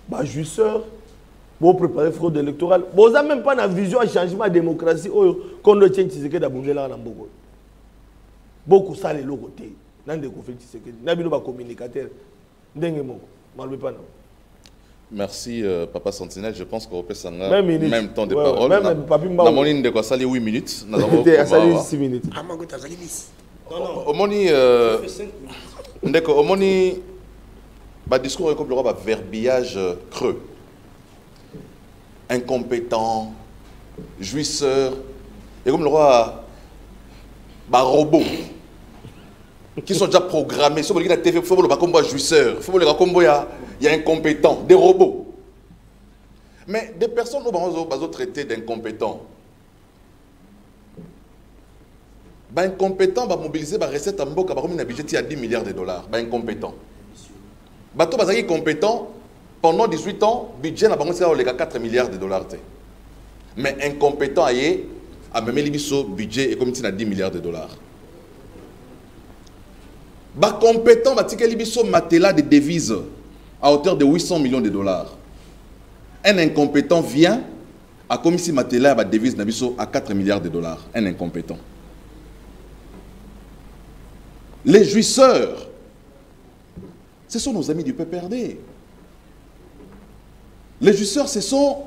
bah jouisseur pour préparer fraude électorale. Vous n'avez même pas la vision à changement de démocratie qu'on ne tient Tshisekedi à Bongela en Bogo. Beaucoup ça les côté. Nan de conflit Tshisekedi. Nabino ba communicateur. Ndenge moko. Malbe pas. Merci Papa Sentinelle, je pense qu'on peut s'en même temps de parole. Même Papi Mbao. Dans de quoi ça les 8 minutes. Nous avons 6 minutes. Ah mango tazali 10. Non. Omoni ndeko omoni ba discours comme le roi ba verbiage creux. Incompétent, jouisseur et comme le roi bah robots qui sont déjà programmés sur la TV, il faut le combo jouisseur, il faut le combo il y a incompétent, des robots. Mais des personnes au bazo traité d'incompétents. Bah incompétent va mobiliser ba recette en boka ba comme un budget à 10 milliards de dollars, bah incompétent. Bah to bazaki compétent pendant 18 ans, budget n'a pas commencé à 4 milliards de dollars. Mais incompétent a même le budget et comme il a 10 milliards de dollars. Bah compétent va tirer le matelas de devises à hauteur de 800 millions de dollars. Un incompétent vient à comme si matelas va devise à 4 milliards de dollars. Un incompétent. Les jouisseurs, ce sont nos amis du PPRD. Les jouisseurs, ce sont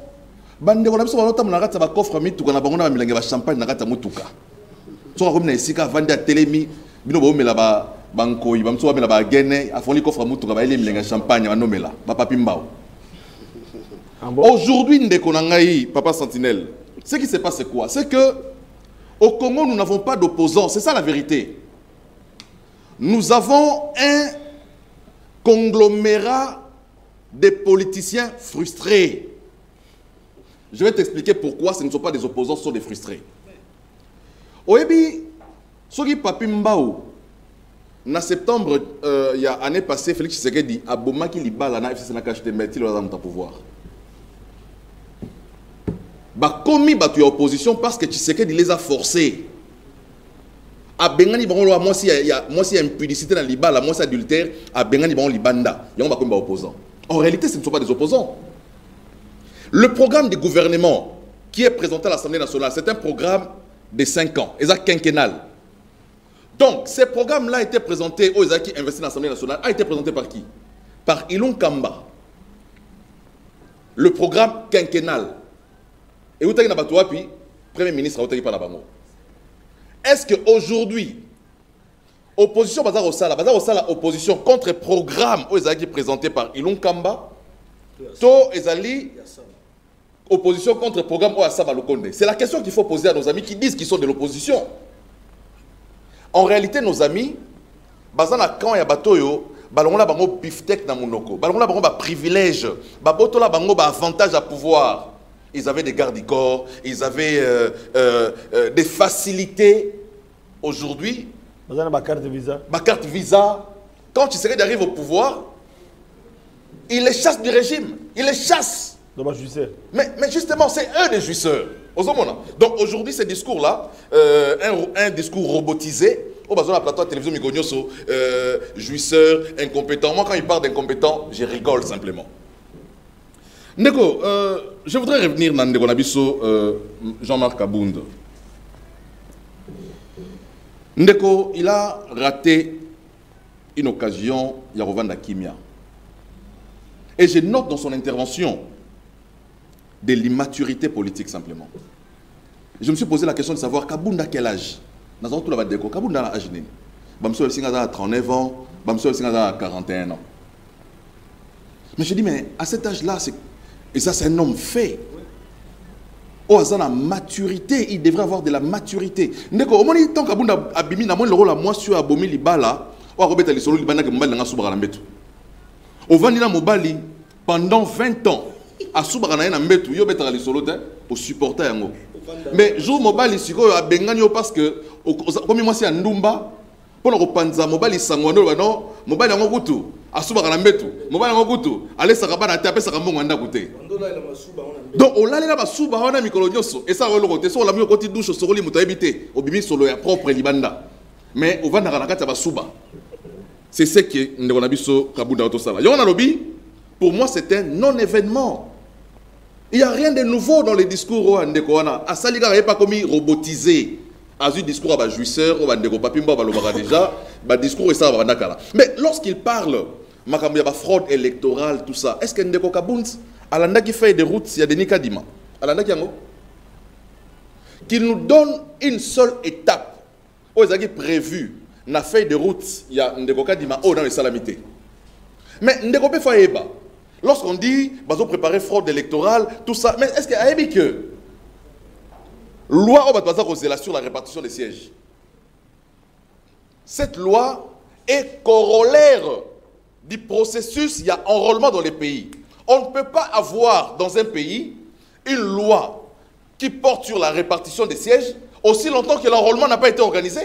bande on a besoin de n'importe quoi coffre mi tuka na bango na milange ba champagne na kata mutuka so comme na isika vandi a telemi bino bo mela ba banko yi bamso ba mela ba gene afoni coffre mutuka ba ile milange champagne ba nomela ba papi mbao. Aujourd'hui ndeko na ngai Papa Sentinelle, ce qui se passe c'est quoi? C'est que au Congo nous n'avons pas d'opposants, c'est ça la vérité. Nous avons un conglomérat des politiciens frustrés. Je vais t'expliquer pourquoi ce ne sont pas des opposants, ce sont des frustrés. Oebi, ce qui papi mbao, en septembre, il y a année passée, Félix Tshisekedi a bomaki li bala na FCC na kachete metti le dans pouvoir. Ba komi ba tu opposition parce que Tshisekedi les a forcés. A bengani bango lo moi si il y a impudicité dans libala, moi si adultère, a bengani bango libanda, yango ba komi ba opposant. En réalité, ce ne sont pas des opposants. Le programme du gouvernement qui est présenté à l'Assemblée nationale, c'est un programme de 5 ans, exact quinquennal. Donc, ce programme-là a été présenté aux qui investissent dans l'Assemblée nationale, a été présenté par qui? Par Ilon Kamba. Le programme quinquennal. Et vous avez puis Premier ministre a par la bango. Est-ce qu'aujourd'hui, opposition bazar au sala opposition contre programme aux qui présenté par Ilon Kamba, to ezali opposition contre programme au Assama Lokonde. C'est la question qu'il faut poser à nos amis qui disent qu'ils sont de l'opposition. En réalité, nos amis, bazana quand ya batoyo, balongola bango biftec na monoko, balongola bango ba privilège, ba botola bango ba avantage à pouvoir. Ils avaient des gardes du corps, ils avaient des facilités. Aujourd'hui, ma carte visa. Ma carte visa. Quand Tshisekedi arrive au pouvoir, il les chasse du régime. Il les chasse. Mais justement, c'est eux des jouisseurs. Donc aujourd'hui, ce discours-là, un discours robotisé, au bas de la plateau de télévision Migonioso, jouisseur, incompétent. Moi, quand il parle d'incompétent, je rigole simplement. Ndeko, je voudrais revenir dans Ndeko Nabiso, Jean-Marc Abound. Ndeko, il a raté une occasion, il y a revendre la Kimia. Et je note dans son intervention de l'immaturité politique simplement. Je me suis posé la question de savoir Kabounda à quel âge? Nous avons tout là-bas déco. Kabounda à l'âge. Bamso El Singaza à 39 ans, Bamso El Singaza à 41 ans. Mais je dis, mais à cet âge-là, et ça c'est un homme fait. Oh, à la maturité, il devrait avoir de la maturité. Ndeko, au moins, tant Kabounda a bimi, n'a moins le rôle à moi sur Abomi Libala, ou à Robert Alisolo Libana que Mobali n'a pas Mbetu. Au Vandina Mobali, pendant 20 ans, à Soubarana na Mbetu, yo betra Alisolo pour supporter yango. Mais jour Mobali siko a bengani parce que comme moi c'est à Ndumba, pour le panza Mobali sangwano bano, Mobali yango kutu, à Soubarana Mbetu, Mobali yango kutu, allez sakabana taper sakambongo anda kuté. Donc on l'a là souba on a mikolonyoso et ça on le côté so la mieux côté douche so li muta habité au bibi solo ya propre libanda. Mais au vanda na kata ba souba. C'est ce que Ndeko Nabiso Kabounda to sala. Yo na lobi pour moi, c'est un non-événement. Il n'y a rien de nouveau dans les discours de Koana. À Saliga, il n'y a pas comme robotisé. À ce discours, à jouisseur, déjà, discours, mais lorsqu'il parle, il y a fraude électorale, tout ça, est-ce que Ndeko Kabounz, Alanda qui fait des routes, il y a des Nikadima, Alanda qui nous donne une seule étape, où il y a prévu, na feuille de route, il y a Ndeko Kadima, dans les salamités. Mais Ndeko Faeba, lorsqu'on dit, ils ont préparé fraude électorale, tout ça, mais est-ce qu'il y a que loi sur la répartition des sièges? Cette loi est corollaire du processus, il y a enrôlement dans les pays. On ne peut pas avoir dans un pays une loi qui porte sur la répartition des sièges aussi longtemps que l'enrôlement n'a pas été organisé.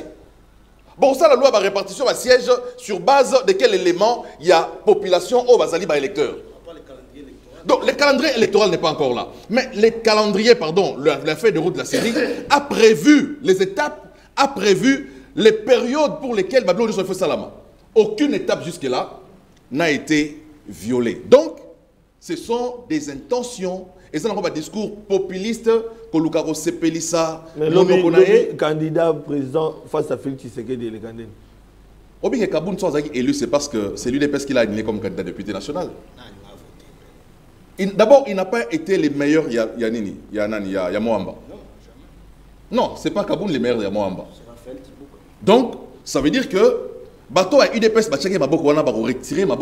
Bon, ça, la loi de répartition des sièges sur base de quel élément il y a population au basali par électeur. Donc, le calendrier électoral n'est pas encore là. Mais le calendrier, pardon, la feuille de route de la série a prévu les étapes, a prévu les périodes pour lesquelles Babylone se fait Salama. Aucune étape jusque-là n'a été violée. Donc, ce sont des intentions, et ça n'a pas un discours populiste que Lukaro Sepelissa, le candidat président face à Félix Tshisekedi et les candidats. Obi Kaboun soit élu, c'est parce que c'est l'UDPS qui l'a annulé comme candidat député national. D'abord, il n'a pas été les meilleurs, il y a Moamba. Non, ce n'est pas Kaboun les meilleurs, il y a Moamba. Donc, ça veut dire que Bato a UDPS va retirer en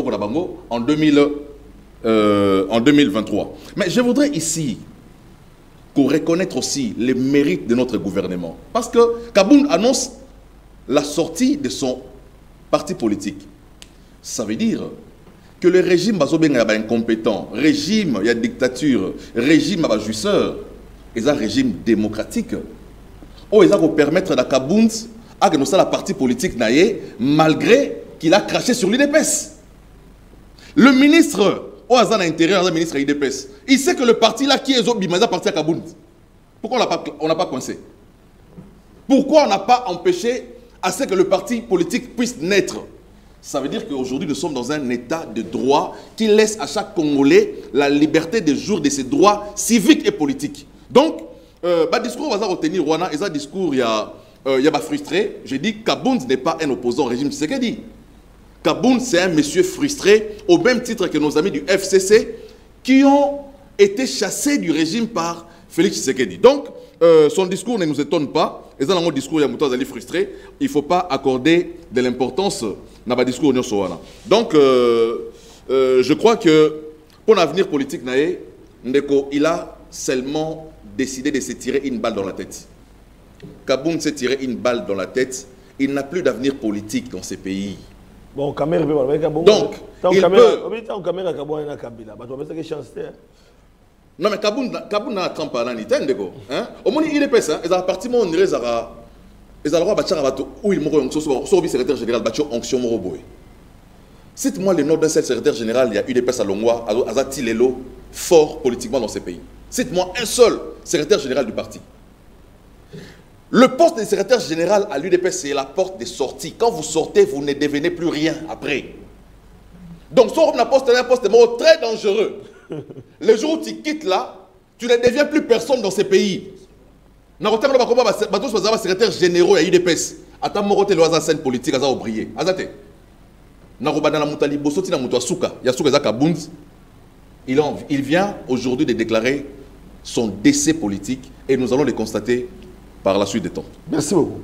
2023. Mais je voudrais ici qu'on reconnaisse aussi les mérites de notre gouvernement. Parce que Kaboun annonce la sortie de son parti politique. Ça veut dire que le régime est incompétent, régime, il y a dictature, régime à jouisseur, et un régime démocratique. Oh, ils ont permettre à Kaboun à que nous la parti politique malgré qu'il a craché sur l'UDPS. Le ministre, au hasard l'intérieur, le ministre l'UDPS, il sait que le parti là qui est au parti à Kaboun. Pourquoi on n'a pas coincé? Pourquoi on n'a pas empêché à ce que le parti politique puisse naître? Ça veut dire qu'aujourd'hui, nous sommes dans un état de droit qui laisse à chaque Congolais la liberté de jouir de ses droits civiques et politiques. Donc, le discours va retenir Rwanda, et ça discours, il y a frustré. J'ai dit que Kaboun n'est pas un opposant au régime Tshisekedi. Kaboun, c'est un monsieur frustré, au même titre que nos amis du FCC, qui ont été chassés du régime par Félix Tshisekedi. Donc, son discours ne nous étonne pas. Et dans mon discours, il y a Moutouz Ali frustré. Il ne faut pas accorder de l'importance dans le discours. Donc, je crois que pour l'avenir politique, Ndeko, il a seulement décidé de se tirer une balle dans la tête. Kaboun s'est tiré une balle dans la tête. Il n'a plus d'avenir politique dans ces pays. Bon, caméra, donc, il peut... Non, mais Kaboun n'a pas de Ndeko. Au moins, il est pas ça. Et à partir du moment où il est secrétaire général, cite-moi le nom d'un seul secrétaire général, il y a UDPS à Longwa, Azati Lelo, fort politiquement dans ces pays. Cite-moi un seul secrétaire général du parti. Le poste de secrétaire général à l'UDPS, c'est la porte de sortie. Quand vous sortez, vous ne devenez plus rien après. Donc, sur un poste très dangereux. Le jour où tu quittes là, tu ne deviens plus personne dans ces pays. Je ne sais pas secrétaire général à l'UDPS. Attends, je vais faire scène politique, je vais briller. Il vient aujourd'hui de déclarer son décès politique et nous allons le constater par la suite des temps. Merci beaucoup.